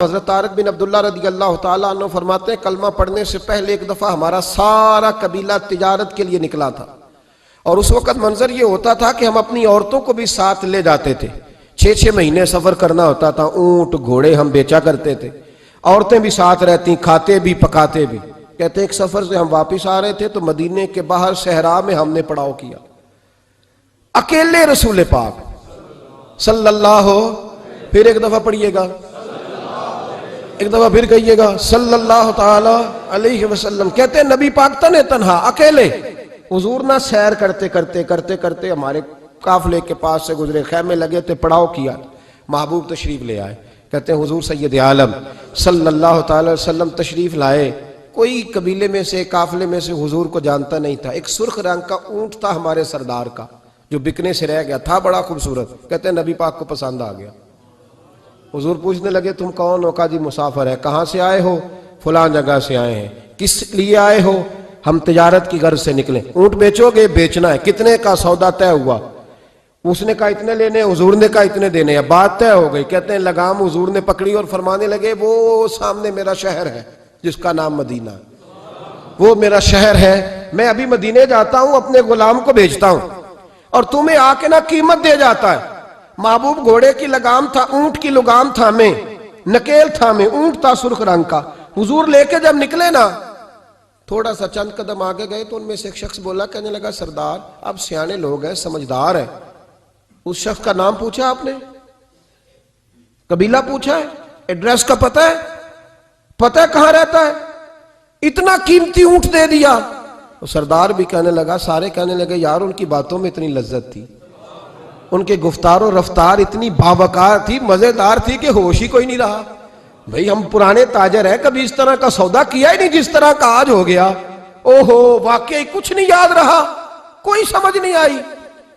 حضرت طارق بن عبداللہ رضی اللہ تعالیٰ عنہ فرماتے ہیں کلمہ پڑھنے سے پہلے ایک دفعہ ہمارا سارا قبیلہ تجارت کے لیے نکلا تھا، اور اس وقت منظر یہ ہوتا تھا کہ ہم اپنی عورتوں کو بھی ساتھ لے جاتے تھے۔ 6 مہینے سفر کرنا ہوتا تھا، اونٹ گھوڑے ہم بیچا کرتے تھے، عورتیں بھی ساتھ رہتی، کھاتے بھی پکاتے بھی۔ کہتے ہیں ایک سفر سے ہم واپس آ رہے تھے تو مدینے کے باہر صحرا میں ہم نے پڑاؤ کیا، اکیلے رسول پاک صلی اللہ پھر ایک دفعہ پڑھیے گا، ایک دفعہ پھر کہیے گا صلی اللہ تعالی علیہ وسلم۔ کہتے ہیں نبی پاک تنہا اکیلے حضور نہ سیر کرتے ہمارے قافلے کے پاس سے گزرے، خیمے لگے تھے، پڑاؤ کیا، محبوب تشریف لے آئے۔ کہتے ہیں حضور سید عالم صلی اللہ تعالی وسلم تشریف لائے، کوئی قبیلے میں سے قافلے میں سے حضور کو جانتا نہیں تھا۔ ایک سرخ رنگ کا اونٹ تھا ہمارے سردار کا جو بکنے سے رہ گیا تھا، بڑا خوبصورت۔ کہتے ہیں نبی پاک کو پسند آ گیا۔ حضور پوچھنے لگے تم کون ہو؟ کہا جی مسافر ہے۔ کہاں سے آئے ہو؟ فلان جگہ سے آئے ہیں۔ کس لیے آئے ہو؟ ہم تجارت کی غرض سے نکلے۔ اونٹ بیچو گے؟ بیچنا ہے۔ کتنے کا سودا طے ہوا؟ اس نے کہا اتنے لینے، حضور نے کہا اتنے دینے ہیں، بات طے ہو گئی۔ کہتے ہیں لگام حضور نے پکڑی اور فرمانے لگے وہ سامنے میرا شہر ہے جس کا نام مدینہ، وہ میرا شہر ہے، میں ابھی مدینے جاتا ہوں، اپنے غلام کو بھیجتا ہوں اور تمہیں آ کے نہ قیمت دے جاتا ہے۔ محبوب گھوڑے کی لگام تھا، اونٹ کی لگام تھا، میں نکیل تھا، میں اونٹ تھا سرخ رنگ کا۔ حضور لے کے جب نکلے نا، تھوڑا سا چند قدم آگے گئے تو ان میں سے ایک شخص بولا، کہنے لگا سردار آپ سیانے لوگ ہیں، سمجھدار ہیں، اس شخص کا نام پوچھا آپ نے؟ قبیلہ پوچھا ہے؟ ایڈریس کا پتہ ہے؟ پتہ ہے کہاں رہتا ہے؟ اتنا قیمتی اونٹ دے دیا۔ سردار بھی کہنے لگا، سارے کہنے لگے یار ان کی باتوں میں اتنی لذت تھی، ان کے گفتار و رفتار اتنی باوقار تھی، مزیدار تھی کہ ہوش ہی کوئی نہیں رہا۔ بھئی ہم پرانے تاجر ہیں، کبھی اس طرح کا سودا کیا ہی نہیں جس طرح کا آج ہو گیا۔ اوہو واقعی کچھ نہیں یاد رہا، کوئی سمجھ نہیں آئی۔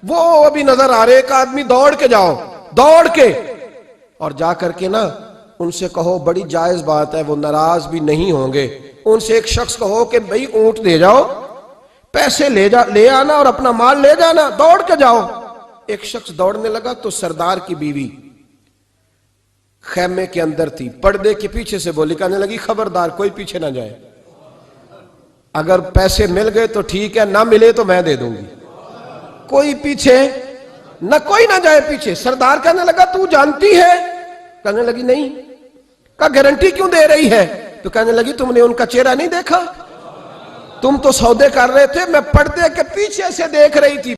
وہ ابھی نظر آ رہے، ایک آدمی دوڑ کے جاؤ، دوڑ کے اور جا کر کے نا ان سے کہو بڑی جائز بات ہے، وہ ناراض بھی نہیں ہوں گے۔ ان سے ایک شخص کہو کہ بھئی اونٹ دے جاؤ، پیسے لے آنا اور اپنا مال لے جانا، دوڑ کے جاؤ۔ ایک شخص دوڑنے لگا تو سردار کی بیوی خیمے کے اندر تھی، پردے کے پیچھے سے بولی، کہنے لگی خبردار کوئی پیچھے نہ جائے، اگر پیسے مل گئے تو ٹھیک ہے، نہ ملے تو میں دے دوں گی، کوئی پیچھے نہ، کوئی نہ جائے پیچھے۔ سردار کہنے لگا تو جانتی ہے؟ کہنے لگی نہیں۔ کہا گارنٹی کیوں دے رہی ہے؟ تو کہنے لگی تم نے ان کا چہرہ نہیں دیکھا؟ تم تو سودے کر رہے تھے، میں پردے کے پیچھے سے دیکھ رہی تھی۔